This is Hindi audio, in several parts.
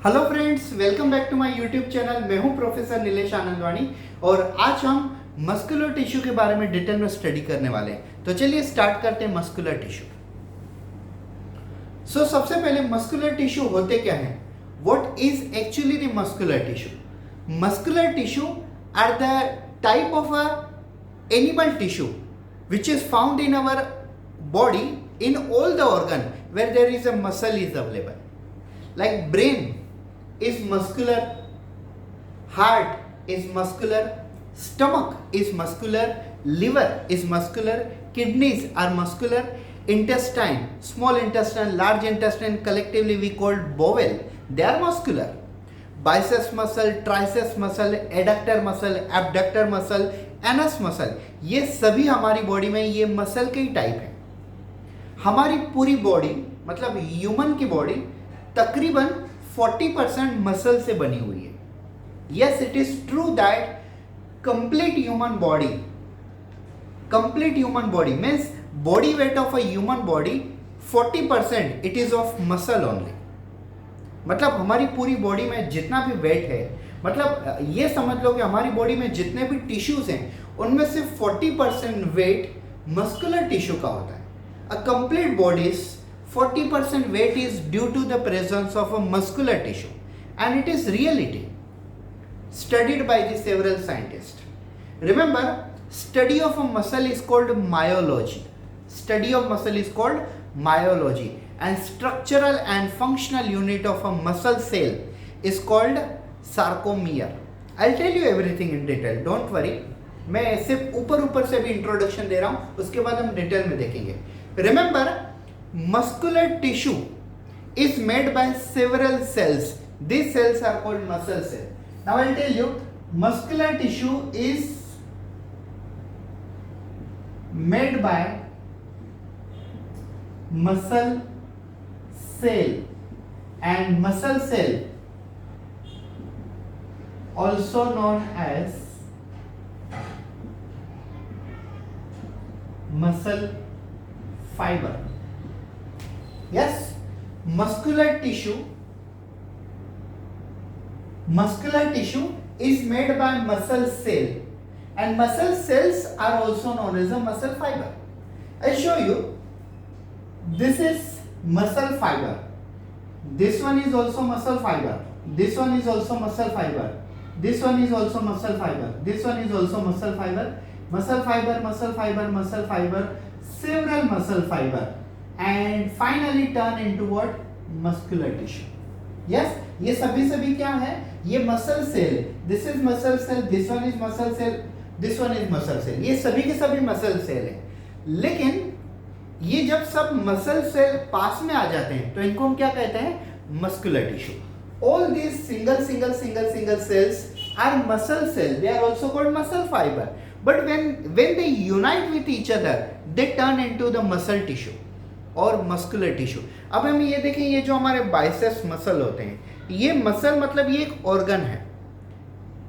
Hello friends, welcome back to my YouTube channel. मैं हूं प्रोफेसर नीलेश आनंदवानी और आज हम मस्कुलर टिश्यू के बारे में डिटेल में स्टडी करने वाले हैं। तो चलिए स्टार्ट करते हैं मस्कुलर टिश्यू। सबसे पहले मस्कुलर टिश्यू होते क्या हैं? What is actually the muscular tissue? Muscular tissue are the type of a animal tissue which is found in our body in all the organ where there is a muscle is available. Like brain is muscular, heart is muscular, stomach is muscular, liver is muscular, kidneys are muscular, intestine, small intestine, large intestine, collectively we call bowel, they are muscular. Biceps muscle, triceps muscle, adductor muscle, abductor muscle, anus muscle, ये सभी हमारी बॉडी में ये मसल के ही टाइप है। हमारी पूरी बॉडी मतलब ह्यूमन की बॉडी तकरीबन 40% मसल से बनी हुई है। Yes, it is true that complete human body means body weight of a human body 40% it is of muscle only. मतलब हमारी पूरी बॉडी में जितना भी वेट है, मतलब ये समझ लो कि हमारी बॉडी में जितने भी टिश्यूज हैं उनमें से 40% वेट मस्कुलर टिश्यू का होता है। A complete body's 40% weight is due to the presence of a muscular tissue and it is reality studied by the several scientist. Remember, study of a muscle is called myology. Study of muscle is called myology and structural and functional unit of a muscle cell is called sarcomere. I'll tell you everything in detail, don't worry. मैं सिर्फ ऊपर से भी इंट्रोडक्शन दे रहा हूं, उसके बाद हम डिटेल में देखेंगे। Remember, muscular tissue is made by several cells. These cells are called muscle cell. Now I'll tell you, muscular tissue is made by muscle cell and muscle cell also known as muscle fiber. Yes, muscular tissue is made by muscle cell and muscle cells are also known as a muscle fiber. I'll show you. This is muscle fiber. This one is also muscle fiber. This one is also muscle fiber. This one is also muscle fiber. This one is also muscle fiber. Muscle fiber, muscle fiber, muscle fiber, several muscle fiber, and finally turn into what? Muscular tissue. Yes, ये सभी क्या है? ये muscle cell. This is muscle cell. This one is muscle cell. This one is muscle cell. ये सभी के सभी muscle cell है। लेकिन ये जब सब मसल सेल पास में आ जाते हैं तो इनको हम क्या कहते हैं? Muscular tissue. All these single cells are muscle cell, they are also called muscle fiber, but when they unite with each other they turn into the muscle tissue और मस्कुलर टिश्यू। अब हम ये देखें, ये जो हमारे बाइसेप्स मसल होते हैं, ये मसल मतलब ये एक ऑर्गन है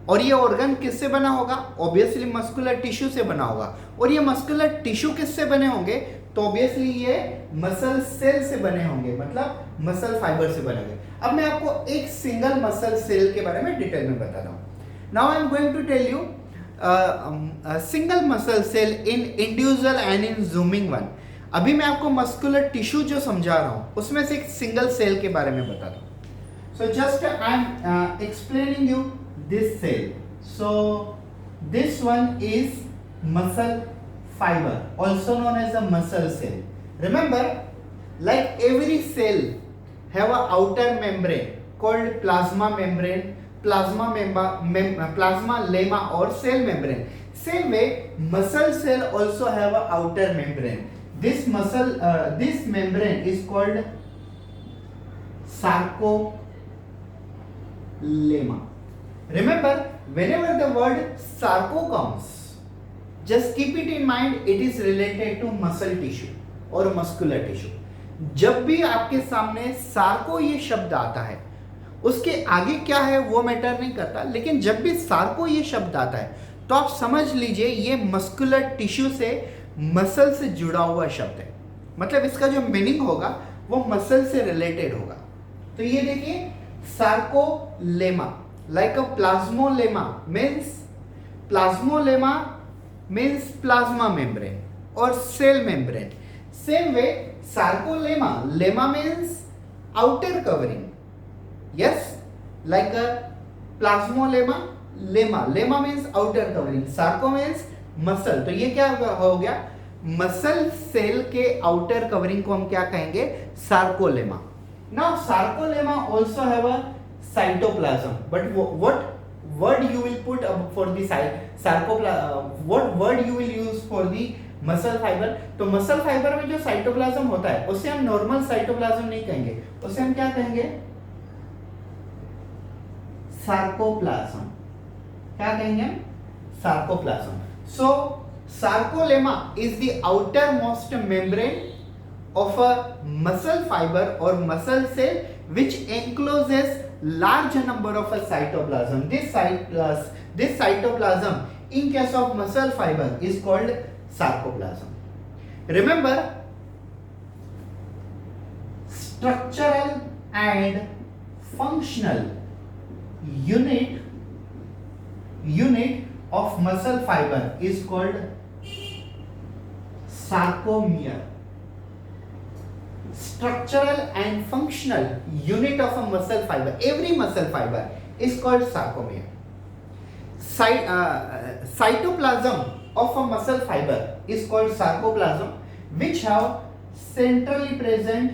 और ये ऑर्गन किससे बना होगा? ऑब्वियसली मस्कुलर टिश्यू से बना होगा। और ये मस्कुलर टिश्यू किससे बने होंगे? तो ऑब्वियसली ये मसल सेल से बने होंगे, मतलब मसल फाइबर से बने होंगे। अब मैं आपको एक सिंगल मसल सेल के बारे में डिटेल में बता रहा हूं। Now I am going to tell you single muscle cell in individual and in zooming one. अभी मैं आपको मस्कुलर टिश्यू जो समझा रहा हूं उसमें से एक सिंगल सेल के बारे में बता रहा हूं। So just I am explaining you this cell. So this one is muscle fiber, also known as a muscle cell. Remember, like every cell have a outer membrane called plasma membrane, plasma lemma or cell membrane. Same way, muscle cell also have a outer membrane. This membrane is called sarcolemma. Remember, whenever the word sarco comes, just keep it in mind, it is related to muscle tissue or muscular tissue. जब भी आपके सामने सार्को ये शब्द आता है, उसके आगे क्या है वो मैटर नहीं करता, लेकिन जब भी सार्को ये शब्द आता है तो आप समझ लीजिए ये मस्कुलर टिश्यू से, मसल से जुड़ा हुआ शब्द है। मतलब इसका जो मीनिंग होगा वो मसल से रिलेटेड होगा। तो ये देखिए sarcolemma, like a plasmolemma means plasma membrane or cell membrane. Same way, sarcolemma, lemma means outer covering. Yes, like a plasmolemma, lemma means outer covering, sarco means muscle. तो ये क्या हो गया, मसल सेल के आउटर कवरिंग को हम क्या कहेंगे, sarcolemma. Now sarcolemma also have a cytoplasm, but what word you will put for the what word you will use for the muscle fiber? तो मसल फाइबर में जो साइटोप्लाज्म होता है उसे हम नॉर्मल साइटोप्लाज्म नहीं कहेंगे, उसे हम क्या कहेंगे, सार्कोप्लाज्म. क्या कहेंगे, sarcoplasm. So sarcolemma is the outermost membrane of a muscle fiber or muscle cell which encloses large number of a cytoplasm. This cytoplasm in case of muscle fiber is called sarcoplasm. Remember, structural and functional unit of muscle fiber is called sarcomere. Structural and functional unit of a muscle fiber, every muscle fiber is called sarcomere. Cytoplasm of a muscle fiber is called sarcoplasm, which have centrally present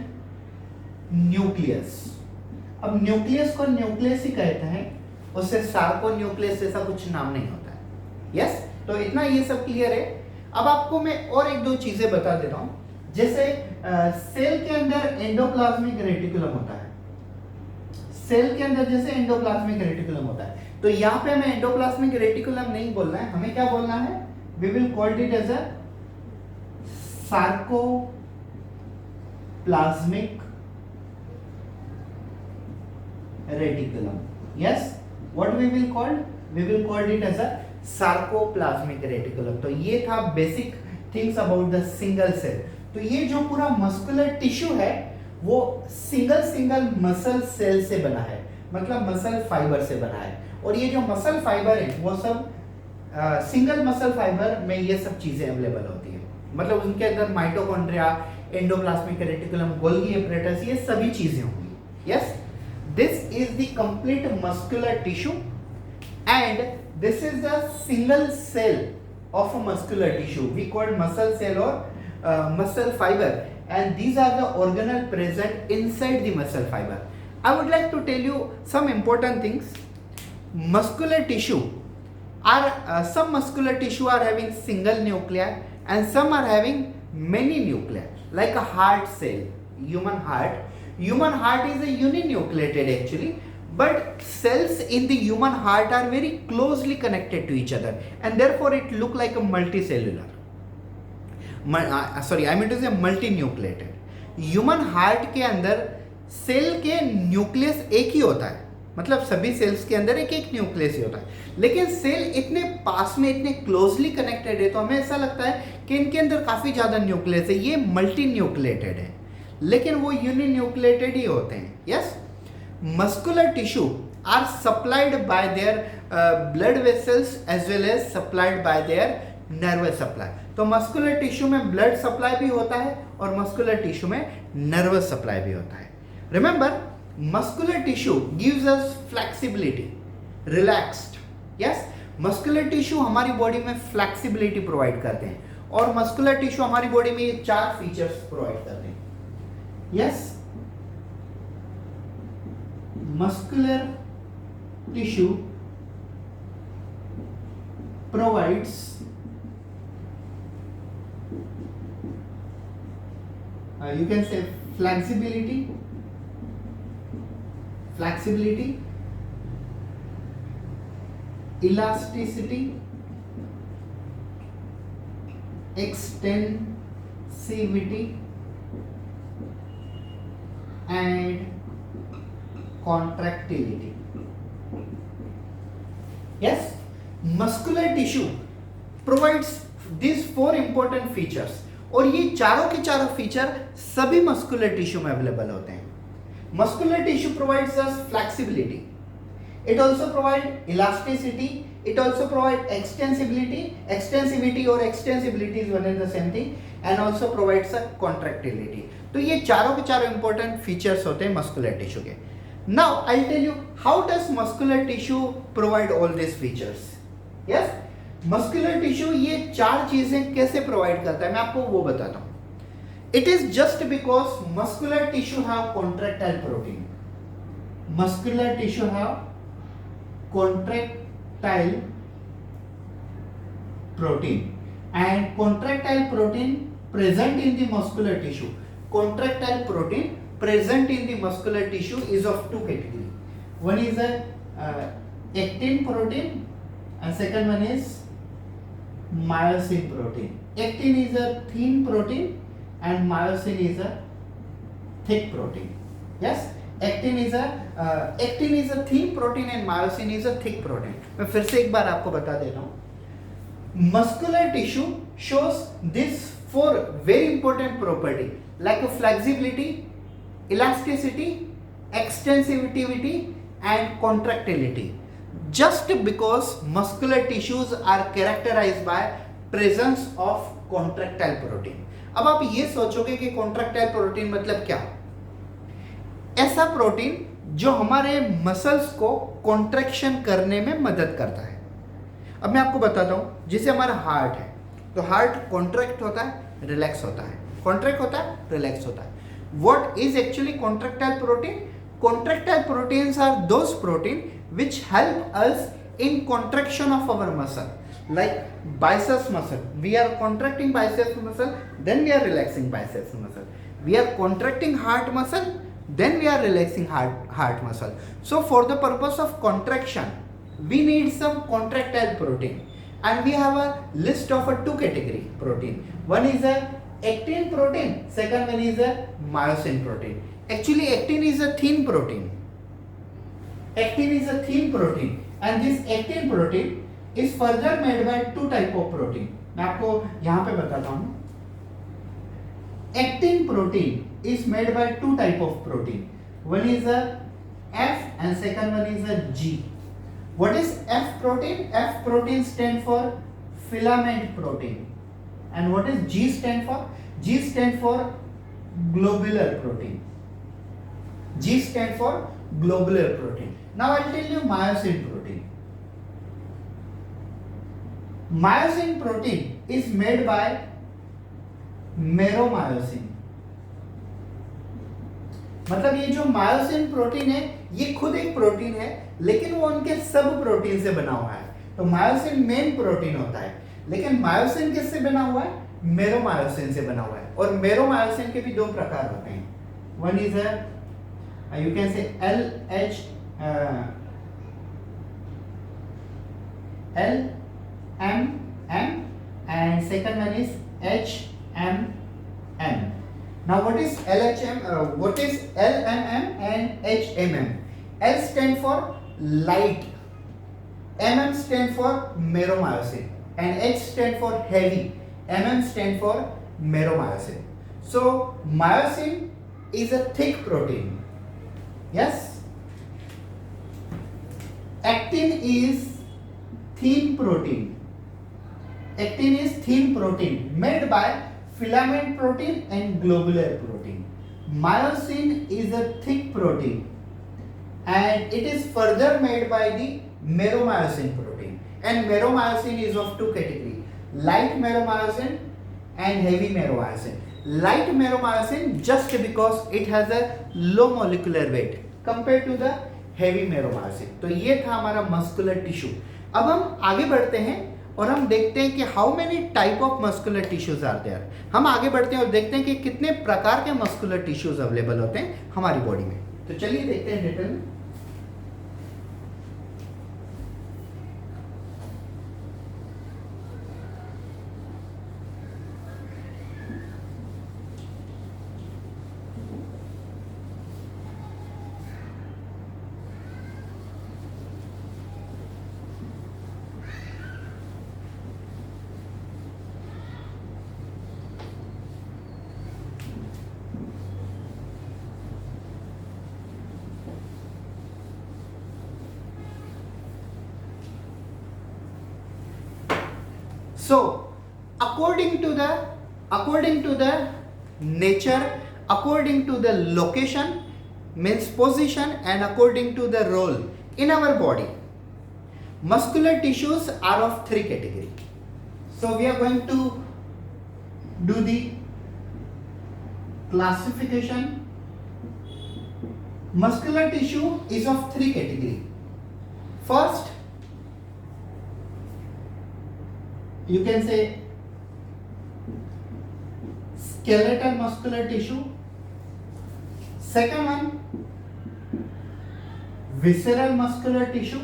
nucleus. अब न्यूक्लियस को न्यूक्लियस ही कहते हैं, उससे सार्को न्यूक्लियस ऐसा कुछ नाम नहीं होता है. यस, तो इतना ये सब क्लियर है. अब आपको मैं और एक दो चीजें बता दे रहा हूं. जैसे सेल के अंदर एंडोप्लाज्मिक रेटिकुलम होता है, सेल के अंदर जैसे एंडोप्लाज्मिक रेटिकुलम होता है, तो यहाँ पे हमें एंडोप्लाज्मिक रेटिकुलम नहीं बोलना है, हमें क्या बोलना है, we will called it as a sarcoplasmic reticulum. Yes, what we will called it as a sarcoplasmic reticulum. तो ये था basic things about the single cell. तो ये जो पूरा मस्कुलर टिश्यू है वो सिंगल मसल सेल से बना है, मतलब मसल फाइबर से बना है. और ये जो मसल फाइबर है वो सब सिंगल मसल फाइबर में ये सब चीजें अवेलेबल होती है, मतलब उनके अंदर mitochondria, endoplasmic reticulum, Golgi apparatus, ये सभी चीजें होंगी. Yes, this is the complete muscular tissue and this is the single cell of a muscular tissue. We call muscle cell or muscle fiber, and these are the organelles present inside the muscle fiber. I would like to tell you some important things. Muscular tissue are some muscular tissue are having single nuclei and some are having many nuclei, like a heart cell, human heart. Human heart is a uninucleated actually, but cells in the human heart are very closely connected to each other and therefore it look like a multicellular. I mean to say multinucleated. Human heart के अंदर सेल के न्यूक्लियस एक ही होता है, मतलब सभी सेल्स के अंदर एक एक न्यूक्लियस ही होता है, लेकिन सेल इतने पास में, इतने क्लोजली कनेक्टेड है तो हमें ऐसा लगता है कि इनके अंदर काफी ज्यादा न्यूक्लियस है. ये मल्टी न्यूक्लिएटेड है, लेकिन वो यूनिन्यूक्लिएटेड ही होते हैं. Yes, muscular tissue are supplied by their blood vessels as well as supplied by their nervous supply. तो muscular tissue में blood supply भी होता है और muscular tissue में nervous supply भी होता है. Remember, muscular tissue gives us flexibility, relaxed. Yes, muscular tissue हमारी बॉडी में flexibility प्रोवाइड करते हैं और muscular tissue हमारी बॉडी में ये 4 फीचर्स प्रोवाइड करते हैं. Yes, muscular tissue provides you can say flexibility, elasticity, extensivity and contractility. Yes, muscular tissue provides these 4 important features और ये चारों के चारों फीचर सभी मस्कुलर टिश्यू में अवेलेबल होते हैं. Muscular tissue provides us flexibility. It also provides elasticity. It also provides extensibility. Extensivity और extensibility is one and the same thing. And also provides a contractility. तो ये चारों के चारों important features होते हैं muscular tissue के. Now I'll tell you how does muscular tissue provide all these features. Yes, muscular tissue ये चार चीजें कैसे provide करता है मैं आपको वो बताता हूँ. It is just because muscular tissue have contractile protein. Muscular tissue have contractile protein, and contractile protein present in the muscular tissue. Contractile protein present in the muscular tissue is of two categories. One is a actin protein, and second one is myosin protein. Actin is a thin protein and myosin is a thick protein. Yes, actin is a thin protein and myosin is a thick protein. मैं फिर से एक बार आपको बता देता हूँ. Muscular tissue shows this four very important property like a flexibility, elasticity, extensivity and contractility. Just because muscular tissues are characterized by presence of contractile protein. अब आप ये सोचोगे कि कॉन्ट्रैक्टाइल प्रोटीन मतलब क्या? ऐसा प्रोटीन जो हमारे मसल्स को कॉन्ट्रैक्शन करने में मदद करता है. अब मैं आपको बताता हूं, जैसे हमारा हार्ट है तो हार्ट कॉन्ट्रैक्ट होता है, रिलैक्स होता है, कॉन्ट्रैक्ट होता है, रिलैक्स होता है. What is actually contractile protein? Contractile proteins are those protein which help us in contraction of our muscle. Like biceps muscle, we are contracting biceps muscle, then we are relaxing biceps muscle. We are contracting heart muscle, then we are relaxing heart muscle. So for the purpose of contraction, we need some contractile protein, and we have a list of a two category protein. One is a actin protein, second one is a myosin protein. Actually, actin is a thin protein. Actin is a thin protein, and this actin protein is further made by two type of protein. मैं आपको यहाँ पे बताता हूँ. Actin protein is made by two type of protein. One is a F and second one is a G. What is F protein? F protein stand for filament protein. And what is G stand for? G stand for globular protein. G stand for globular protein. Now I'll tell you myosin protein. Myosin protein is made by meromyosin. मतलब ये जो मायोसिन प्रोटीन है ये खुद एक प्रोटीन है, लेकिन वो उनके सब प्रोटीन से बना हुआ है. तो मायोसिन मेन प्रोटीन होता है, लेकिन मायोसिन किससे बना हुआ है? मेरोमायोसिन से बना हुआ है. और मेरोमायोसिन के भी दो प्रकार होते हैं. One is you can say LHMM and second one is HMM. Now what is what is LMM and HMM? L stand for light, MM stand for meromyosin, and H stand for heavy, MM stand for meromyosin. So myosin is a thick protein. Yes. Actin is thin protein. Actin is thin protein made by filament protein and globular protein. Myosin is a thick protein and it is further made by the meromyosin protein. And meromyosin is of two categories: light meromyosin and heavy meromyosin. Light meromyosin just because it has a low molecular weight compared to the heavy meromyosin. तो ये था हमारा muscular tissue. अब हम आगे बढ़ते हैं और हम देखते हैं कि how many type of muscular tissues are there. हम आगे बढ़ते हैं और देखते हैं कि कितने प्रकार के मस्कुलर टिश्यूज अवेलेबल होते हैं हमारी बॉडी में. तो चलिए देखते हैं डिटेल में. So according to the nature, according to the location, means position, and according to the role in our body, muscular tissues are of 3 category. So we are going to do the classification. Muscular tissue is of 3 category. First, you can say skeletal muscular tissue. Second one, visceral muscular tissue.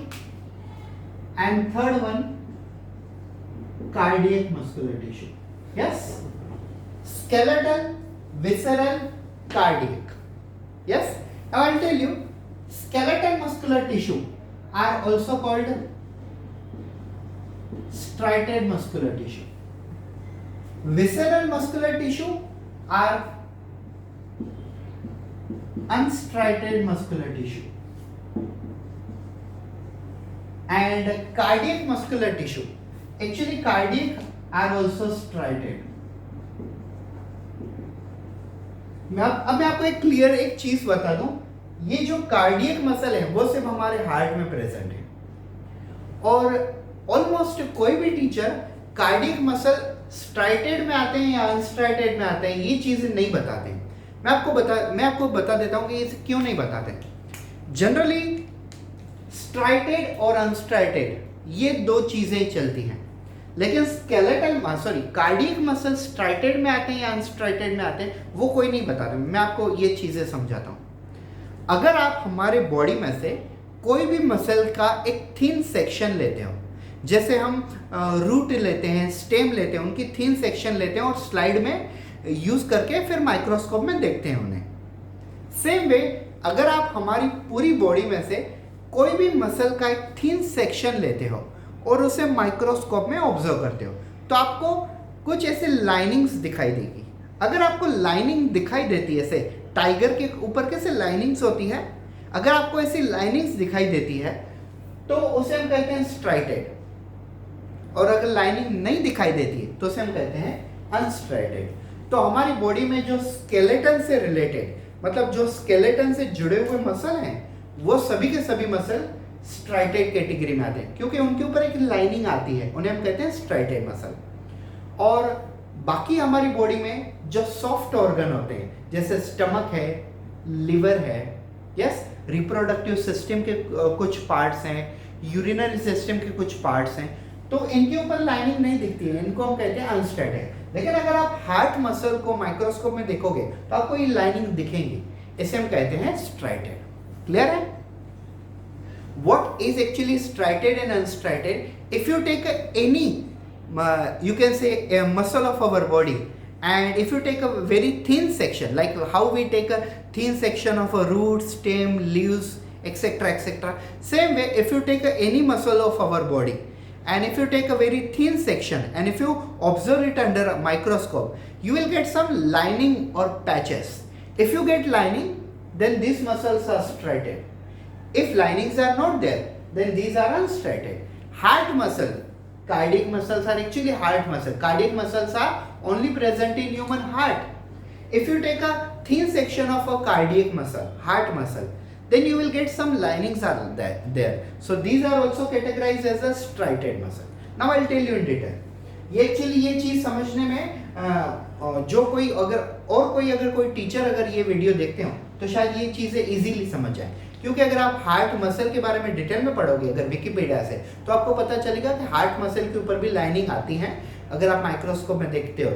And third one, cardiac muscular tissue. Yes, skeletal, visceral, cardiac. Yes, now I'll tell you, skeletal muscular tissue are also called striated muscular tissue. Visceral muscular tissue are unstriated muscular tissue. And cardiac muscular tissue, actually cardiac are also striated. अब मैं आपको एक क्लियर एक चीज बता दूं, ये जो कार्डियक मसल है वो सिर्फ हमारे हार्ट में प्रेजेंट है, और ऑलमोस्ट कोई भी टीचर कार्डियक मसल स्ट्राइटेड में आते हैं या अनस्ट्राइटेड में आते हैं ये चीजें नहीं बताते। मैं आपको बता देता हूं कि ये क्यों नहीं बताते। जनरली स्ट्राइटेड और अनस्ट्राइटेड ये 2 चीजें चलती हैं, लेकिन कार्डियक मसल स्ट्राइटेड में आते हैं या अनस्ट्राइटेड में आते हैं वो कोई नहीं बताता। मैं आपको ये चीजें समझाता हूं। अगर आप हमारे बॉडी में से कोई भी मसल का एक थिन सेक्शन लेते हो, जैसे हम रूट लेते हैं, स्टेम लेते हैं, उनकी थिन सेक्शन लेते हैं और स्लाइड में यूज करके फिर माइक्रोस्कोप में देखते हैं उन्हें, सेम वे अगर आप हमारी पूरी बॉडी में से कोई भी मसल का एक थिन सेक्शन लेते हो और उसे माइक्रोस्कोप में ऑब्जर्व करते हो तो आपको कुछ ऐसे लाइनिंग्स दिखाई देगी। अगर आपको लाइनिंग दिखाई देती है, ऐसे टाइगर के ऊपर कैसे लाइनिंग्स होती है, अगर आपको ऐसी लाइनिंग्स दिखाई देती है तो उसे हम कहते हैं स्ट्राइटेड, और अगर लाइनिंग नहीं दिखाई देती है तो उसे हम कहते हैं अनस्ट्राइटेड। तो हमारी बॉडी में जो स्केलेटन से रिलेटेड, मतलब जो स्केलेटन से जुड़े हुए मसल हैं, वो सभी के सभी मसल स्ट्राइटेड कैटेगरी में आते हैं, क्योंकि उनके ऊपर एक लाइनिंग आती है, उन्हें हम कहते हैं स्ट्राइटेड मसल। और बाकी हमारी बॉडी में जो सॉफ्ट ऑर्गन होते हैं, जैसे स्टमक है, लिवर है, यस, रिप्रोडक्टिव सिस्टम के कुछ पार्ट्स हैं, यूरिनरी सिस्टम के कुछ पार्ट्स हैं, तो इनके ऊपर लाइनिंग नहीं दिखती है, इनको हम कहते हैं अनस्ट्राइटेड। लेकिन अगर आप हार्ट मसल को माइक्रोस्कोप में देखोगे तो आपको ये लाइनिंग दिखेंगी, इसे हम कहते हैं स्ट्राइटेड। क्लियर है? What is actually striated and unstriated? If you take any, you can say a muscle of our body, and if you take a very thin section, like how we take a thin section of a root, stem, leaves, etc., etc. Same way, if you take any muscle of our body, and if you take a very thin section, and if you observe it under a microscope, you will get some lining or patches. If you get lining, then these muscles are striated. If linings are not there, then these are unstriated. Heart muscle, cardiac muscles are actually heart muscle. Cardiac muscles are only present in human heart. If you take a thin section of a cardiac muscle, heart muscle, then you will get some linings are there. So these are also categorized as a striated muscle. Now I'll tell you in detail. ये एक्चुअली ये चीज समझने में जो कोई अगर कोई टीचर अगर ये वीडियो देखते हो तो शायद ये चीजें इजीली समझ जाए, क्योंकि अगर आप हार्ट मसल के बारे में डिटेल में पढ़ोगे अगर विकिपीडिया से, तो आपको पता चलेगा कि हार्ट मसल के ऊपर भी लाइनिंग आती है अगर आप माइक्रोस्कोप में देखते हो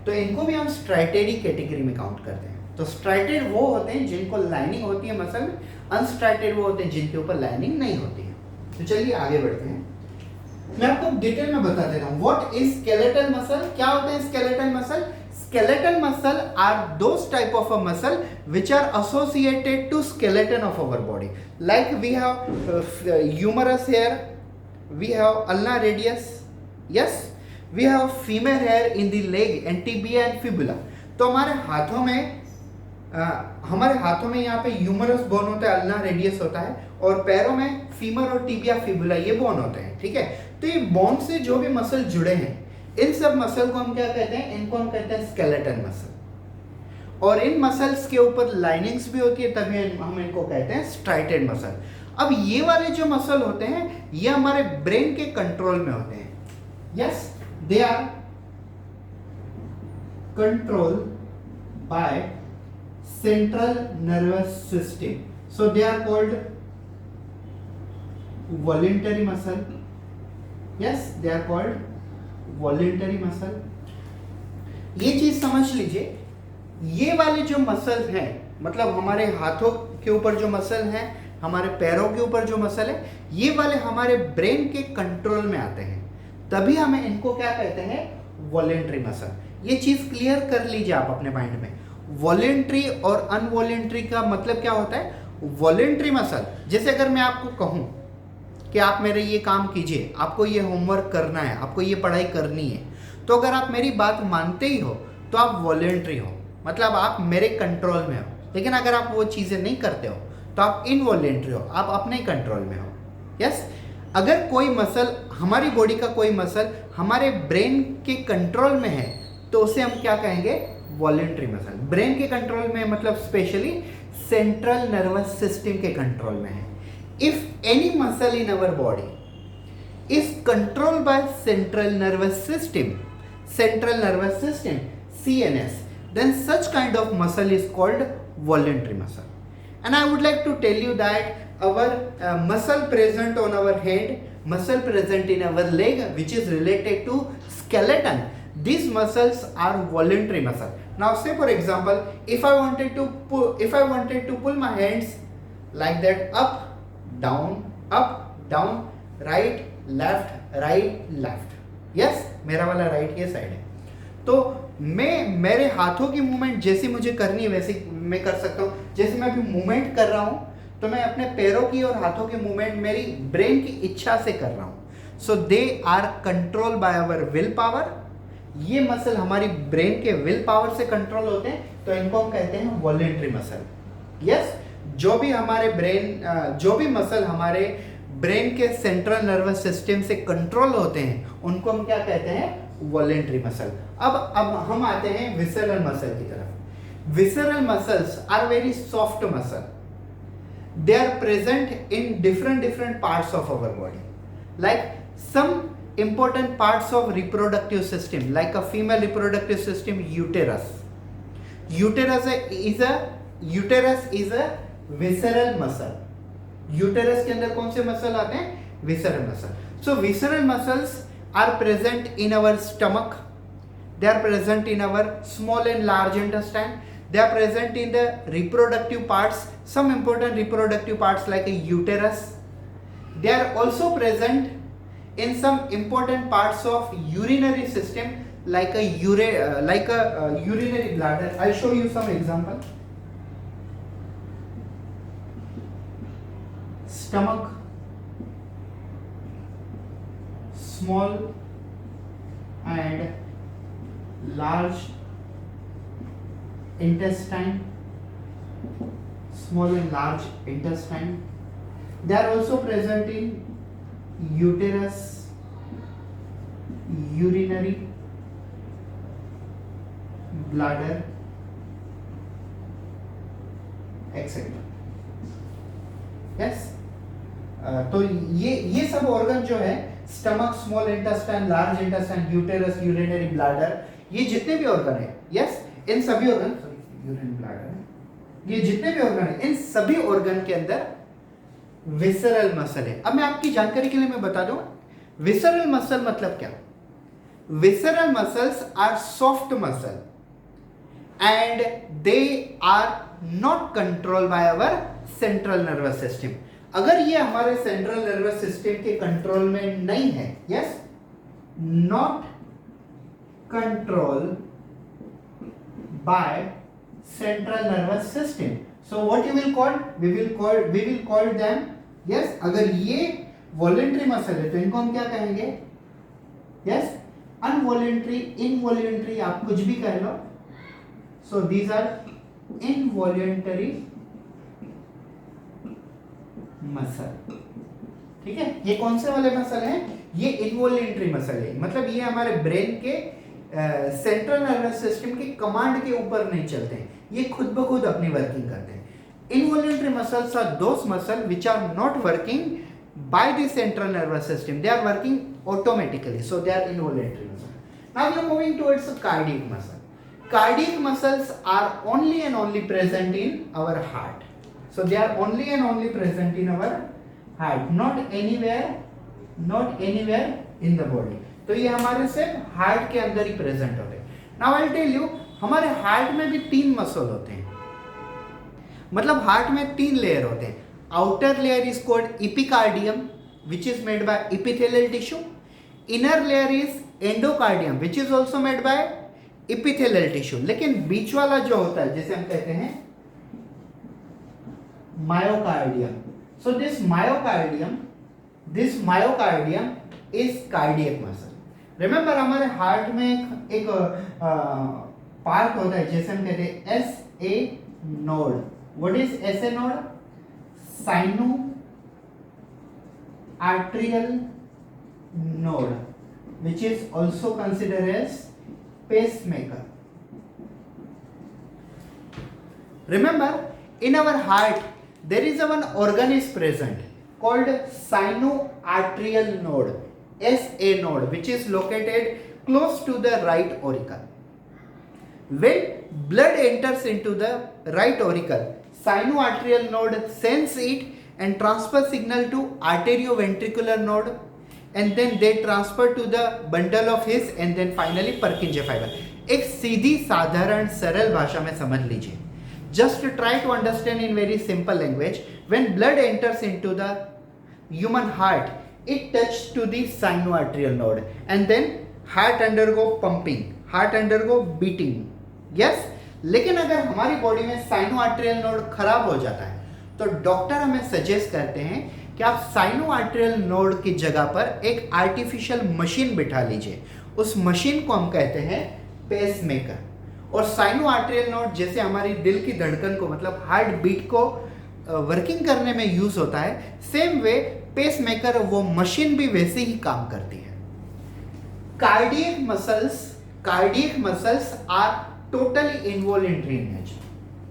तो इनको भी हम स्ट्राइटेड ही कैटेगरी में काउंट करते हैं। तो स्ट्राइटेड वो होते हैं जिनको लाइनिंग होती है मसल में, अनस्ट्राइटेड वो होते हैं जिनके ऊपर लाइनिंग नहीं होती है। तो चलिए आगे बढ़ते हैं, मैं आपको डिटेल में बता देता हूँ। What is skeletal muscle? क्या होते हैं skeletal muscle? Skeletal muscle are those type of a muscle which are associated to skeleton of our body. Like we have humerus hair, we have ulnar radius, yes, we have femur hair in the leg and tibia and fibula. तो हमारे हाथों में यहाँ पे ह्यूमरस बोन होता है, अल्ना रेडियस होता है, और पैरों में फीमर और टिबिया फिबुला ये बोन होते हैं। ठीक है, तो ये बोन से जो भी मसल जुड़े हैं इन सब मसल को हम क्या कहते हैं, इनको हम कहते हैं स्केलेटन मसल। और इन मसल्स के ऊपर लाइनिंग्स भी होती है, तभी हम इनको कहते हैं स्ट्राइटेड मसल। अब ये वाले जो मसल होते हैं ये हमारे ब्रेन के कंट्रोल में होते हैं। Yes, they are control by central nervous system, so they are called voluntary muscle. Yes, they are called voluntary muscle. ये चीज समझ लीजिए, ये वाले जो मसल हैं, मतलब हमारे हाथों के ऊपर जो मसल हैं, हमारे पैरों के ऊपर जो मसल है, ये वाले हमारे ब्रेन के कंट्रोल में आते हैं, तभी हमें इनको क्या कहते हैं, वॉलेंटरी मसल। ये चीज क्लियर कर लीजिए आप अपने माइंड में। वॉलेंटरी और अनवॉलेंटरी का मतलब क्या होता है। वॉलेंटरी मसल, जैसे अगर मैं आपको कहूं कि आप मेरे ये काम कीजिए, आपको ये होमवर्क करना है, आपको ये पढ़ाई करनी है, तो अगर आप मेरी बात मानते ही हो तो आप वॉलेंटरी हो, मतलब आप मेरे कंट्रोल में हो। लेकिन अगर आप वो चीज़ें नहीं करते हो तो आप इनवॉलेंटरी हो, आप अपने कंट्रोल में हो। यस, अगर कोई मसल, हमारी बॉडी का कोई मसल हमारे ब्रेन के कंट्रोल में है तो उसे हम क्या कहेंगे, वॉलेंटरी मसल। ब्रेन के कंट्रोल में मतलब स्पेशली सेंट्रल नर्वस सिस्टम के कंट्रोल में है। If any muscle in our body is controlled by central nervous system, CNS, then such kind of muscle is called voluntary muscle. And I would like to tell you that our muscle present on our head, muscle present in our leg, which is related to skeleton, these muscles are voluntary muscle. Now say for example, if I wanted to pull my hands like that, up down, right left. Yes, मेरा वाला राइट ये साइड है, तो मैं मेरे हाथों की मूवमेंट जैसी मुझे करनी है वैसे मैं कर सकता हूँ। जैसे मैं अभी मूवमेंट कर रहा हूँ तो मैं अपने पैरों की और हाथों की मूवमेंट मेरी ब्रेन की इच्छा से कर रहा हूँ। So they are control by our will power. ये मसल हमारी ब्रेन के विल पावर से कंट्रोल होते हैं, तो इनको हम कहते हैं वॉलेंटरी मसल। यस, जो भी मसल हमारे ब्रेन के सेंट्रल नर्वस सिस्टम से कंट्रोल होते हैं उनको हम क्या कहते हैं, वॉलेंटरी मसल। अब हम आते हैं विसरल मसल की तरफ। Visceral muscles are very soft muscle. They are present in different parts of our body, like some important parts of reproductive system, like a female reproductive system, uterus is a visceral muscle. Uterus के अंदर कौन से मसल आते हैं, visceral muscle. So visceral muscles are present in our stomach, they are present in our small and large intestine, they are present in the reproductive parts, some important reproductive parts like a uterus. They are also present in some important parts of urinary system like a urinary bladder. I'll show you some example. Stomach, small and large intestine, small and large intestine. They are also present in uterus, urinary bladder, etc. Yes. तो ये सब ऑर्गन जो है, stomach, small intestine, large intestine, uterus, urinary bladder, ये जितने भी ऑर्गन है, यस, इन सभी ऑर्गन, यूरिनरी ब्लैडर, ये जितने भी ऑर्गन है, इन सभी ऑर्गन के अंदर विसरल मसल है। अब मैं आपकी जानकारी के लिए मैं बता दूं, विसरल मसल मतलब क्या। Visceral muscles are soft muscle and they are not controlled by our central nervous system. अगर ये हमारे सेंट्रल नर्वस सिस्टम के कंट्रोल में नहीं है, yes, not control by central nervous system, so what you will call, we will call them, yes, अगर ये वॉलेंटरी मसल है तो इनको हम क्या कहेंगे, यस, अनवॉलेंटरी, इनवॉलेंटरी, आप कुछ भी कह लो, so these are involuntary muscle. ठीक है, ये कौन से वाले मसल हैं? ये इनवॉल्यूंटरी मसल है, मतलब ये हमारे ब्रेन के सेंट्रल नर्वस सिस्टम के कमांड के ऊपर नहीं चलते हैं, ये खुद ब खुद अपनी वर्किंग करते हैं. Involuntary muscles are those muscles which are not working by the central nervous system. They are working automatically, so they are involuntary muscles. Now we are moving towards the cardiac muscle. Cardiac muscles are only and only present in our heart. So they are only and only present in our heart, not anywhere in the body. तो ये हमारे सिर्फ हार्ट के अंदर ही प्रेजेंट होते हैं. Now I'll tell you, हमारे हार्ट में भी 3 मसल होते हैं, मतलब हार्ट में 3 लेयर होते हैं. Outer layer is called epicardium which is made by epithelial tissue. Inner layer is endocardium which is also made by epithelial tissue. लेकिन बीच वाला जो होता है जिसे हम कहते हैं myocardium. So this myocardium is cardiac muscle. Remember हमारे हार्ट में एक पार्ट होता है जिसे हम कहते हैं SA node. What is SA node? Sinoatrial node, which is also considered as pacemaker. Remember, in our heart there is one organ is present called sinoatrial node, SA node, which is located close to the right auricle. When blood enters into the right auricle, sinoatrial node sends it and transfer signal to arterioventricular node, and then they transfer to the bundle of His and then finally Purkinje fiber. एक सीधी साधारण सरल भाषा में समझ लीजिए. Just try to understand in very simple language. When blood enters into the human heart, it touches to the sinoatrial node and then heart undergo pumping, heart undergo beating. Yes? लेकिन अगर हमारी बॉडी में साइनोआर्ट्रियल नोड खराब हो जाता है तो डॉक्टर हमें सजेस्ट करते हैं कि आप साइनोआर्ट्रियल नोड की जगह पर एक आर्टिफिशियल मशीन बिठा लीजिए. उस मशीन को हम कहते हैं पेसमेकर. और साइनोआर्ट्रियल नोड जैसे हमारी दिल की धड़कन को, मतलब हार्ट बीट को वर्किंग करने में यूज होता है, सेम वे पेसमेकर वो मशीन भी वैसे ही काम करती है. Cardiac muscles are totally involuntary in nature.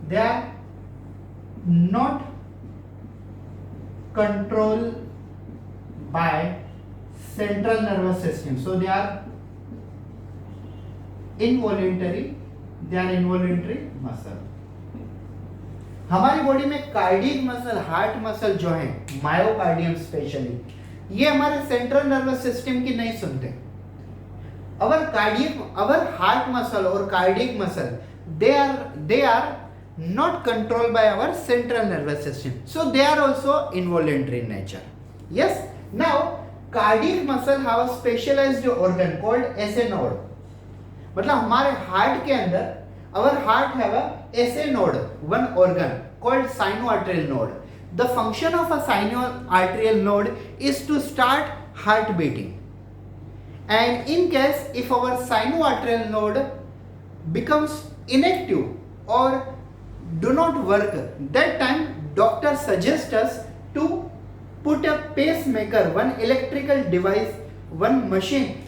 They are not controlled by central nervous system, so they are involuntary muscle. हमारी बॉडी में कार्डियक मसल, हार्ट मसल जो है, मायोकार्डियम स्पेशली, ये हमारे सेंट्रल नर्वस सिस्टम की नहीं सुनते. our heart muscle or cardiac muscle, they are not controlled by our central nervous system, so they are also involuntary in nature. Yes. Now cardiac muscle have a specialized organ called SA node. मतलब हमारे हार्ट के अंदर our heart have a SA node, one organ called sinoatrial node. The function of a sinoatrial node is to start heart beating. And in case if our sinoatrial node becomes inactive or do not work, that time doctor suggests us to put a pacemaker, one electrical device, one machine.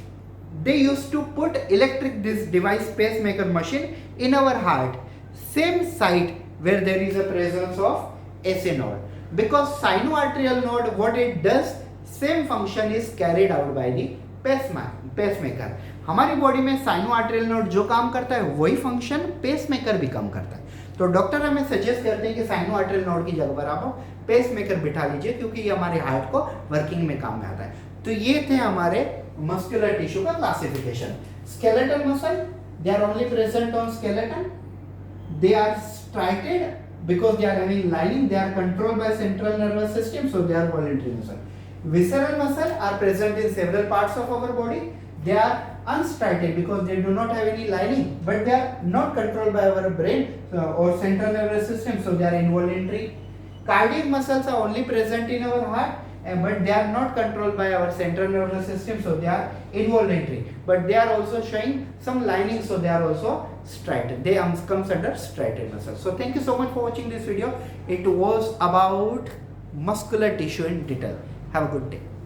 They used to put this device, pacemaker machine, in our heart, same site where there is a presence of SA node, because sinoatrial node, what it does, same function is carried out by the pacemaker. हमारी बॉडी में साइनोआर्ट्रियल नोड जो काम करता है वही फंक्शन पेसमेकर भी काम करता है. तो डॉक्टर हमें सजेस्ट करते हैं कि साइनोआर्ट्रियल नोड की जगह पर आप पेसमेकर बिठा लीजिए, क्योंकि ये हमारे हार्ट को वर्किंग में काम में आता है. तो ये थे हमारे मस्कुलर टिश्यू का classification. Skeletal muscle, they are only present on skeleton. They are striated because they are having lining, they are controlled by central nervous system, so they are voluntary muscle. Visceral muscle are present in several parts of our body. They are unstriated because they do not have any lining, but they are not controlled by our brain or central nervous system, so they are involuntary. Cardiac muscles are only present in our heart, but they are not controlled by our central nervous system, so they are involuntary. But they are also showing some lining, so they are also striated. They comes under striated muscles. So thank you so much for watching this video. It was about muscular tissue in detail. Have a good day.